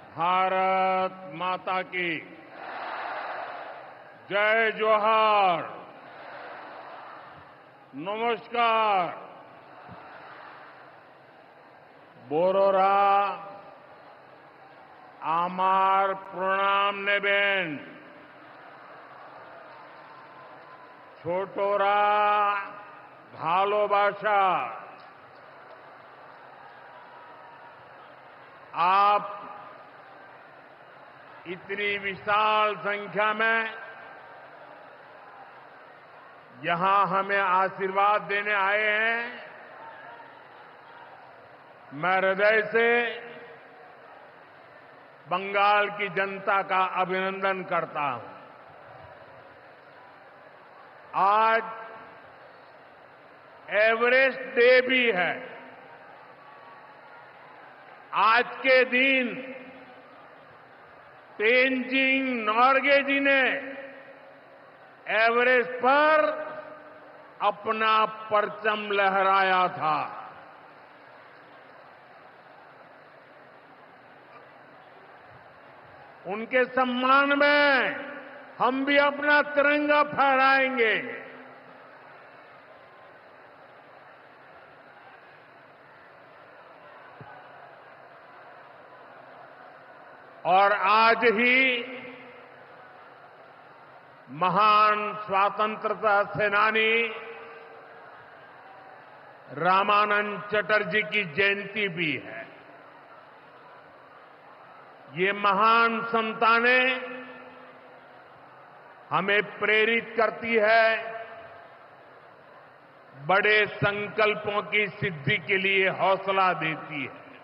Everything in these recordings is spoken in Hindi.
भारत माता की जय जोहार। नमस्कार। बोरोरा आमार प्रणाम नेबेन। छोटोरा भालोबाशा। आप इतनी विशाल संख्या में यहां हमें आशीर्वाद देने आए हैं। मैं हृदय से बंगाल की जनता का अभिनंदन करता हूं। आज एवरेस्ट डे भी है। आज के दिन तेनजिंग नोर्गे जी ने एवरेस्ट पर अपना परचम लहराया था। उनके सम्मान में हम भी अपना तिरंगा फहराएंगे। और आज ही महान स्वतंत्रता सेनानी रामानंद चटर्जी की जयंती भी है। ये महान संतानें हमें प्रेरित करती है बड़े संकल्पों की सिद्धि के लिए हौसला देती है।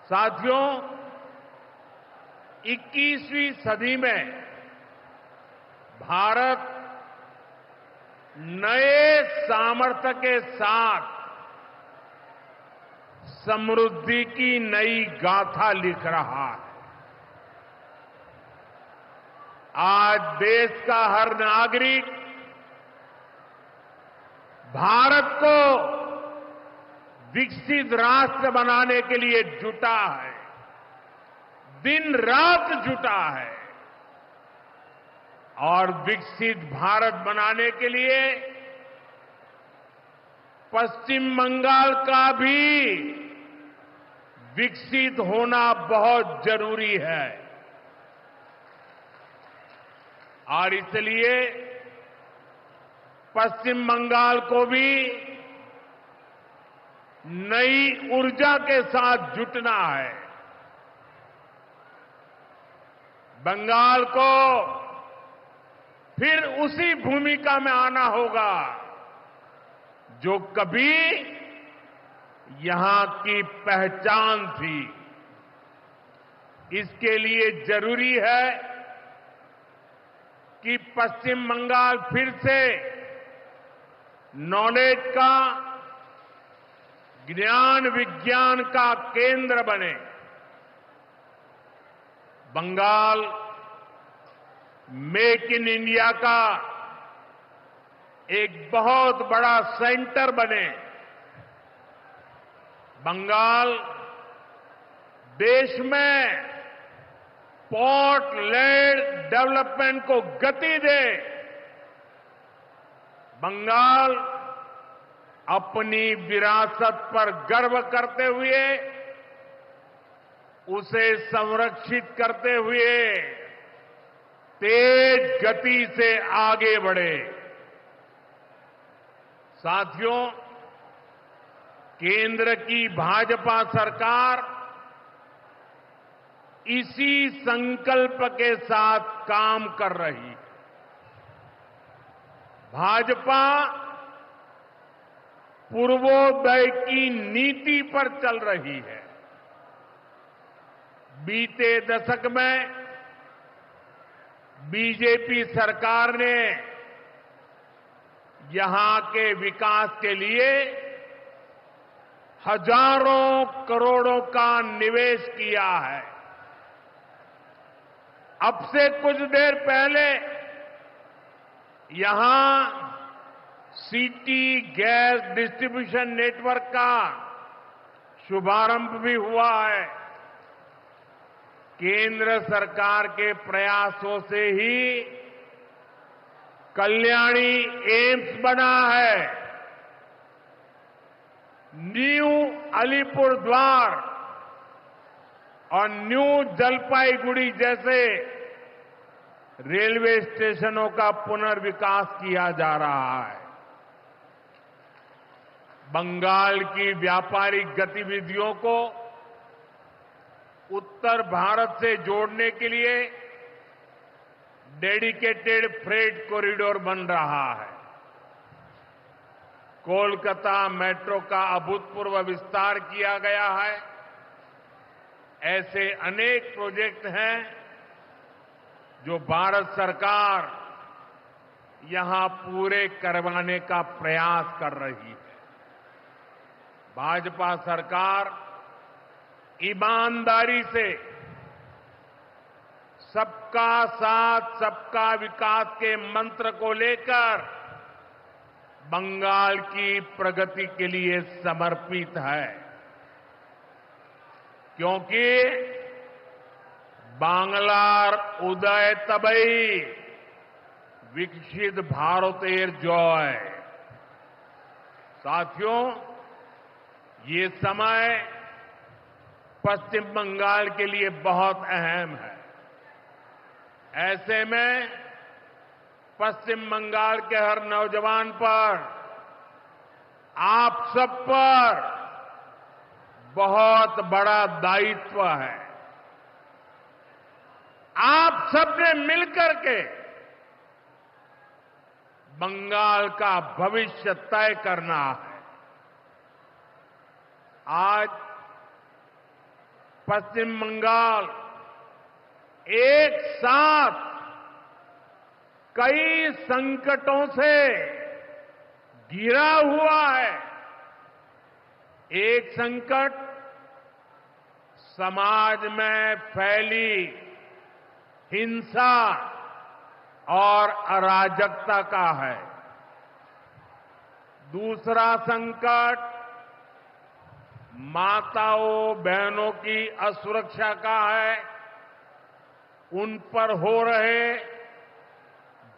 साथियों, 21वीं सदी में भारत नए सामर्थ्य के साथ समृद्धि की नई गाथा लिख रहा है। आज देश का हर नागरिक भारत को विकसित राष्ट्र बनाने के लिए जुटा है, दिन रात जुटा है। और विकसित भारत बनाने के लिए पश्चिम बंगाल का भी विकसित होना बहुत जरूरी है। और इसलिए पश्चिम बंगाल को भी नई ऊर्जा के साथ जुटना है। बंगाल को फिर उसी भूमिका में आना होगा जो कभी यहां की पहचान थी। इसके लिए जरूरी है कि पश्चिम बंगाल फिर से नॉलेज का, ज्ञान विज्ञान का केंद्र बने। बंगाल मेक इन इंडिया का एक बहुत बड़ा सेंटर बने। बंगाल देश में पोर्ट लेड डेवलपमेंट को गति दे। बंगाल अपनी विरासत पर गर्व करते हुए, उसे संरक्षित करते हुए तेज गति से आगे बढ़े। साथियों, केंद्र की भाजपा सरकार इसी संकल्प के साथ काम कर रही है। भाजपा पूर्वोदय की नीति पर चल रही है। बीते दशक में बीजेपी सरकार ने यहां के विकास के लिए हजारों करोड़ों का निवेश किया है। अब से कुछ देर पहले यहां सिटी गैस डिस्ट्रीब्यूशन नेटवर्क का शुभारंभ भी हुआ है। केंद्र सरकार के प्रयासों से ही कल्याणी एम्स बना है। न्यू अलीपुरद्वार और न्यू जलपाईगुड़ी जैसे रेलवे स्टेशनों का पुनर्विकास किया जा रहा है। बंगाल की व्यापारिक गतिविधियों को उत्तर भारत से जोड़ने के लिए डेडिकेटेड फ्रेट कॉरिडोर बन रहा है। कोलकाता मेट्रो का अभूतपूर्व विस्तार किया गया है। ऐसे अनेक प्रोजेक्ट हैं जो भारत सरकार यहां पूरे करवाने का प्रयास कर रही है। भाजपा सरकार ईमानदारी से सबका साथ सबका विकास के मंत्र को लेकर बंगाल की प्रगति के लिए समर्पित है, क्योंकि बांग्लार उदय तबई विकसित भारतेर जय। साथियों, ये समय पश्चिम बंगाल के लिए बहुत अहम है। ऐसे में पश्चिम बंगाल के हर नौजवान पर, आप सब पर बहुत बड़ा दायित्व है। आप सबने मिलकर के बंगाल का भविष्य तय करना है। आज पश्चिम बंगाल एक साथ कई संकटों से घिरा हुआ है। एक संकट समाज में फैली हिंसा और अराजकता का है। दूसरा संकट माताओं बहनों की असुरक्षा का है, उन पर हो रहे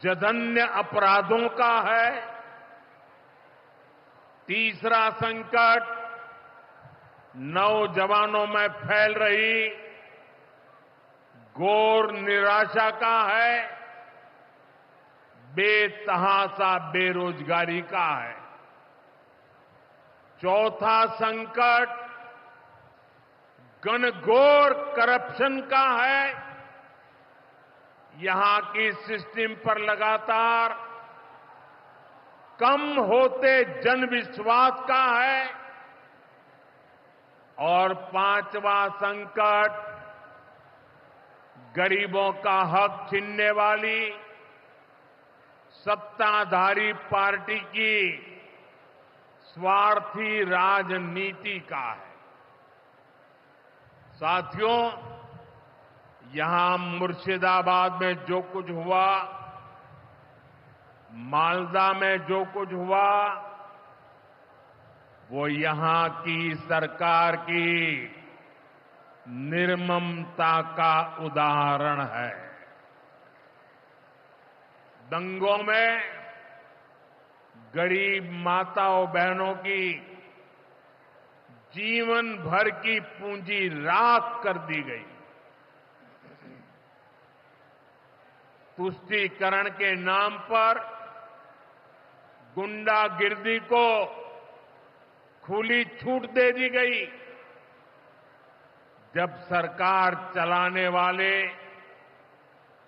जघन्य अपराधों का है। तीसरा संकट नौजवानों में फैल रही घोर निराशा का है, बेतहाशा बेरोजगारी का है। चौथा संकट घनघोर करप्शन का है। यहां की सिस्टम पर लगातार कम होते जनविश्वास का है। और पांचवा संकट गरीबों का हक छीनने वाली सत्ताधारी पार्टी की स्वार्थी राजनीति का है। साथियों, यहां मुर्शिदाबाद में जो कुछ हुआ, मालदा में जो कुछ हुआ, वो यहां की सरकार की निर्ममता का उदाहरण है। दंगों में गरीब माताओं बहनों की जीवन भर की पूंजी राख कर दी गई। तुष्टीकरण के नाम पर गुंडागिर्दी को खुली छूट दे दी गई। जब सरकार चलाने वाले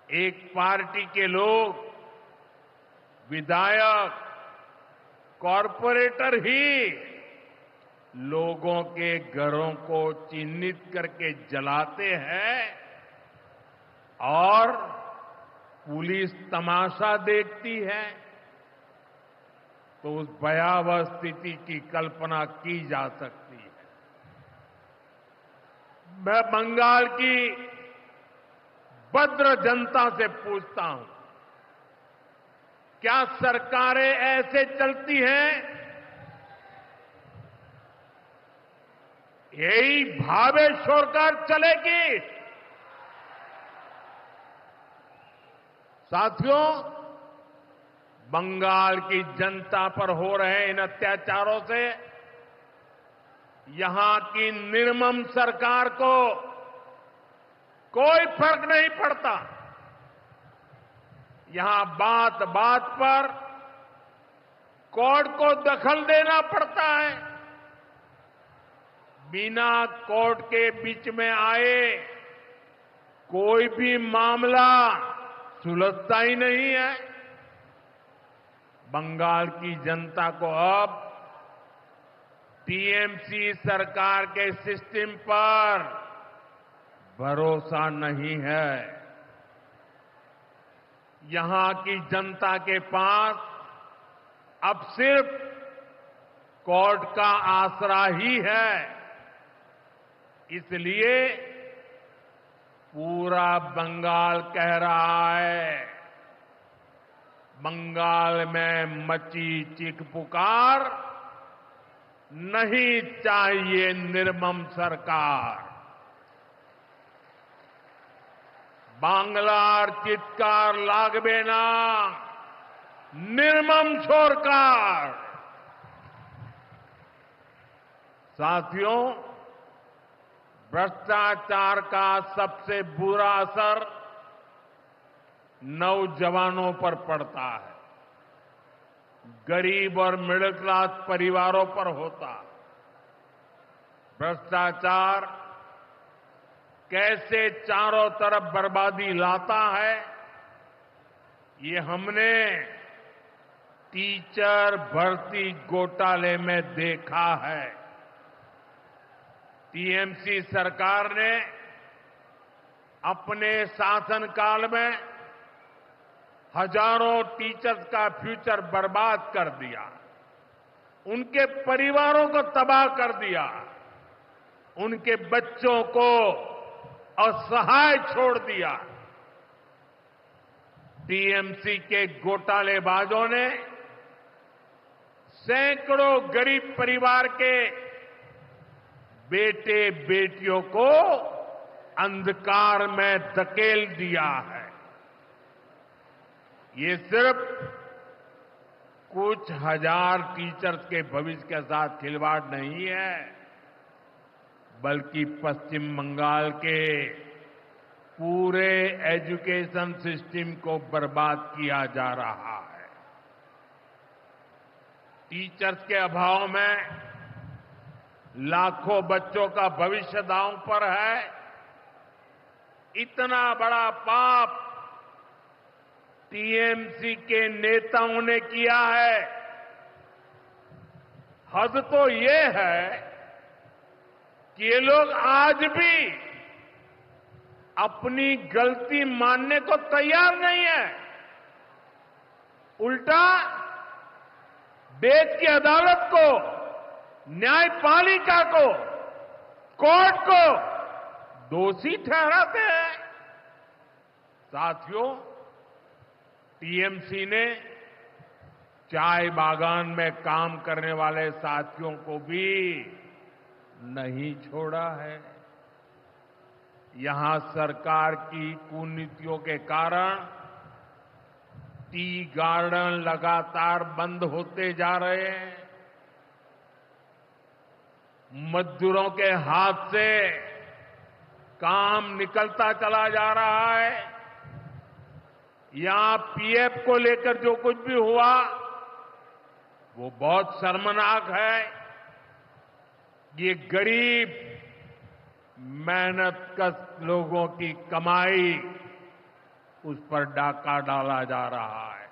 एक पार्टी के लोग, विधायक, कॉरपोरेटर ही लोगों के घरों को चिन्हित करके जलाते हैं और पुलिस तमाशा देखती है, तो उस भयावह स्थिति की कल्पना की जा सकती है। मैं बंगाल की भद्र जनता से पूछता हूं, क्या सरकारें ऐसे चलती हैं? यही भावे छोड़कर चलेगी? साथियों, बंगाल की जनता पर हो रहे इन अत्याचारों से यहां की निर्मम सरकार को कोई फर्क नहीं पड़ता। यहां बात बात पर कोर्ट को दखल देना पड़ता है। बिना कोर्ट के बीच में आए कोई भी मामला सुलझता ही नहीं है। बंगाल की जनता को अब टीएमसी सरकार के सिस्टम पर भरोसा नहीं है। यहां की जनता के पास अब सिर्फ कोर्ट का आसरा ही है। इसलिए पूरा बंगाल कह रहा है, बंगाल में मची चीख पुकार, नहीं चाहिए निर्मम सरकार। बांग्लार चित्कार लागबे ना, निर्मम सरकार। साथियों, भ्रष्टाचार का सबसे बुरा असर नौजवानों पर पड़ता है, गरीब और मिडिल क्लास परिवारों पर होता है। भ्रष्टाचार कैसे चारों तरफ बर्बादी लाता है, ये हमने टीचर भर्ती घोटाले में देखा है। टीएमसी सरकार ने अपने शासनकाल में हजारों टीचर्स का फ्यूचर बर्बाद कर दिया, उनके परिवारों को तबाह कर दिया, उनके बच्चों को असहाय छोड़ दिया। टीएमसी के घोटालेबाजों ने सैकड़ों गरीब परिवार के बेटे बेटियों को अंधकार में धकेल दिया है। ये सिर्फ कुछ हजार टीचर्स के भविष्य के साथ खिलवाड़ नहीं है, बल्कि पश्चिम बंगाल के पूरे एजुकेशन सिस्टम को बर्बाद किया जा रहा है। टीचर्स के अभाव में लाखों बच्चों का भविष्य दांव पर है। इतना बड़ा पाप टीएमसी के नेताओं ने किया है। हद तो ये है कि ये लोग आज भी अपनी गलती मानने को तैयार नहीं है। उल्टा देश की अदालत को, न्यायपालिका को, कोर्ट को दोषी ठहराते हैं। साथियों, टीएमसी ने चाय बागान में काम करने वाले साथियों को भी नहीं छोड़ा है। यहां सरकार की कुनीतियों के कारण टी गार्डन लगातार बंद होते जा रहे हैं। मजदूरों के हाथ से काम निकलता चला जा रहा है। यहां पीएफ को लेकर जो कुछ भी हुआ वो बहुत शर्मनाक है। ये गरीब मेहनतकश लोगों की कमाई, उस पर डाका डाला जा रहा है।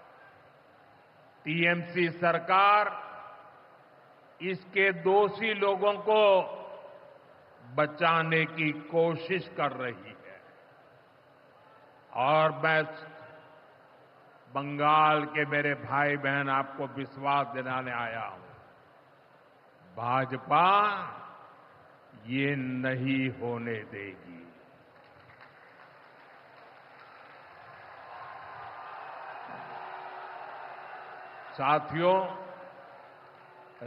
टीएमसी सरकार इसके दोषी लोगों को बचाने की कोशिश कर रही है। और मैं बंगाल के मेरे भाई बहन आपको विश्वास दिलाने आया हूं, भाजपा ये नहीं होने देगी। साथियों,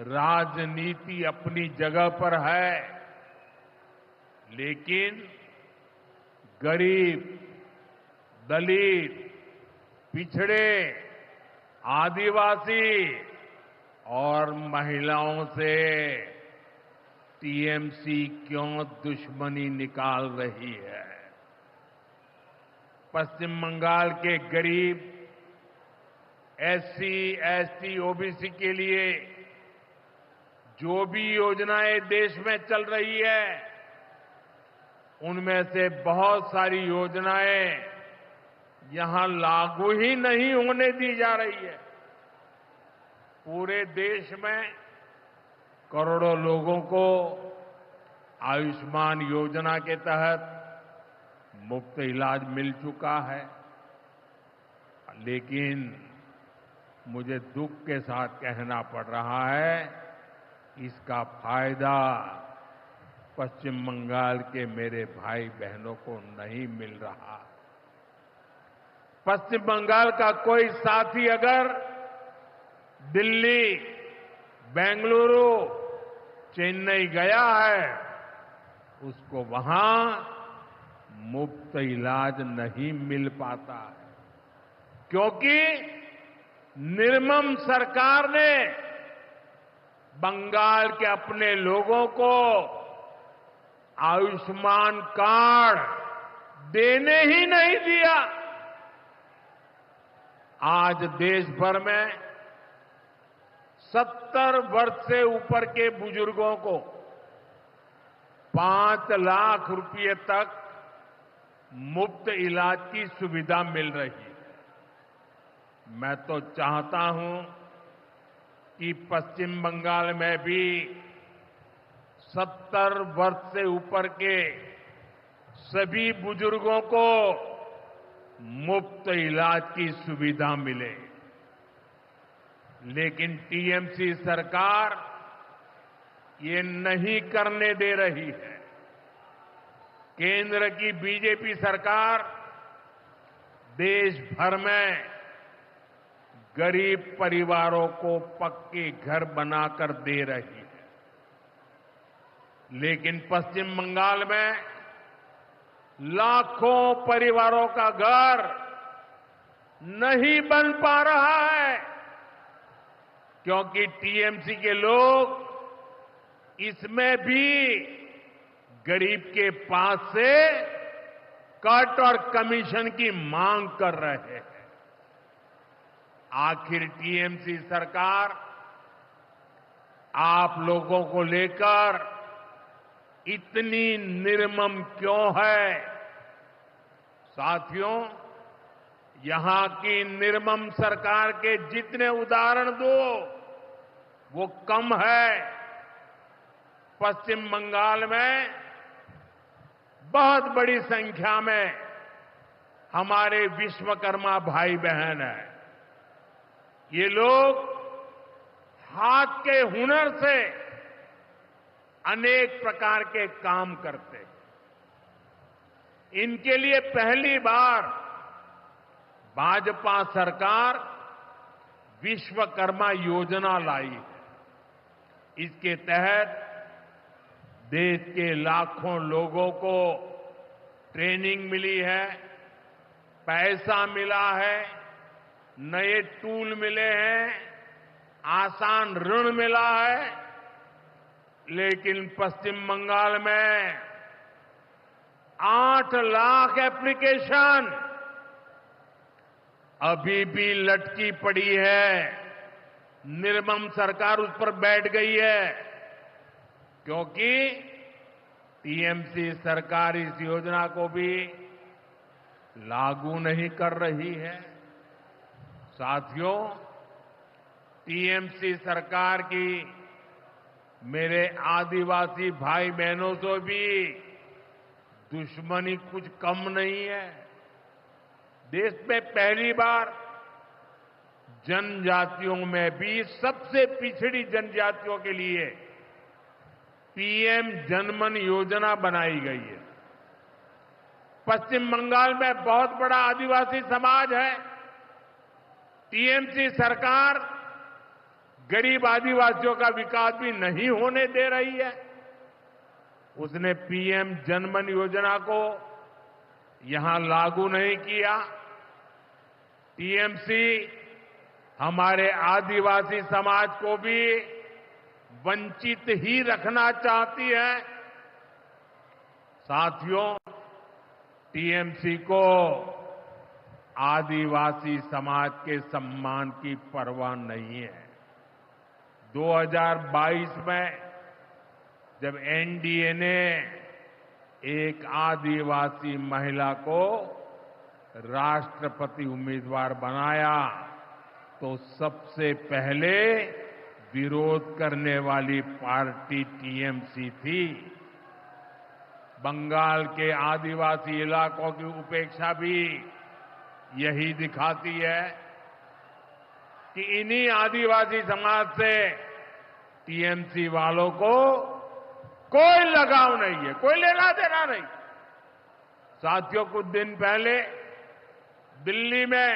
राजनीति अपनी जगह पर है, लेकिन गरीब, दलित, पिछड़े, आदिवासी और महिलाओं से टीएमसी क्यों दुश्मनी निकाल रही है। पश्चिम बंगाल के गरीब एससी, एसटी, ओबीसी के लिए जो भी योजनाएं देश में चल रही है, उनमें से बहुत सारी योजनाएं यहां लागू ही नहीं होने दी जा रही है। पूरे देश में करोड़ों लोगों को आयुष्मान योजना के तहत मुफ्त इलाज मिल चुका है, लेकिन मुझे दुख के साथ कहना पड़ रहा है, इसका फायदा पश्चिम बंगाल के मेरे भाई बहनों को नहीं मिल रहा। पश्चिम बंगाल का कोई साथी अगर दिल्ली, बेंगलुरु, चेन्नई गया है, उसको वहां मुफ्त इलाज नहीं मिल पाता है, क्योंकि निर्मम सरकार ने बंगाल के अपने लोगों को आयुष्मान कार्ड देने ही नहीं दिया। आज देश भर में 70 वर्ष से ऊपर के बुजुर्गों को 5 लाख रुपए तक मुफ्त इलाज की सुविधा मिल रही है। मैं तो चाहता हूं कि पश्चिम बंगाल में भी 70 वर्ष से ऊपर के सभी बुजुर्गों को मुफ्त इलाज की सुविधा मिले, लेकिन टीएमसी सरकार ये नहीं करने दे रही है। केंद्र की बीजेपी सरकार देश भर में गरीब परिवारों को पक्के घर बनाकर दे रही है, लेकिन पश्चिम बंगाल में लाखों परिवारों का घर नहीं बन पा रहा है, क्योंकि टीएमसी के लोग इसमें भी गरीब के पास से कट और कमीशन की मांग कर रहे हैं। आखिर टीएमसी सरकार आप लोगों को लेकर इतनी निर्मम क्यों है? साथियों, यहां की निर्मम सरकार के जितने उदाहरण दो वो कम है। पश्चिम बंगाल में बहुत बड़ी संख्या में हमारे विश्वकर्मा भाई बहन हैं। ये लोग हाथ के हुनर से अनेक प्रकार के काम करते हैं। इनके लिए पहली बार भाजपा सरकार विश्वकर्मा योजना लाई है। इसके तहत देश के लाखों लोगों को ट्रेनिंग मिली है, पैसा मिला है, नए टूल मिले हैं, आसान ऋण मिला है, लेकिन पश्चिम बंगाल में 8 लाख एप्लीकेशन अभी भी लटकी पड़ी है। निर्मम सरकार उस पर बैठ गई है, क्योंकि टीएमसी सरकार इस योजना को भी लागू नहीं कर रही है। साथियों, टीएमसी सरकार की मेरे आदिवासी भाई बहनों से भी दुश्मनी कुछ कम नहीं है। देश में पहली बार जनजातियों में भी सबसे पिछड़ी जनजातियों के लिए पीएम जनमन योजना बनाई गई है। पश्चिम बंगाल में बहुत बड़ा आदिवासी समाज है। टीएमसी सरकार गरीब आदिवासियों का विकास भी नहीं होने दे रही है। उसने पीएम जनमन योजना को यहां लागू नहीं किया। टीएमसी हमारे आदिवासी समाज को भी वंचित ही रखना चाहती है। साथियों, टीएमसी को आदिवासी समाज के सम्मान की परवाह नहीं है। 2022 में जब एनडीए ने एक आदिवासी महिला को राष्ट्रपति उम्मीदवार बनाया तो सबसे पहले विरोध करने वाली पार्टी टीएमसी थी। बंगाल के आदिवासी इलाकों की उपेक्षा भी यही दिखाती है कि इन्हीं आदिवासी समाज से टीएमसी वालों को कोई लगाव नहीं है, कोई लेना देना नहीं। साथियों, कुछ दिन पहले दिल्ली में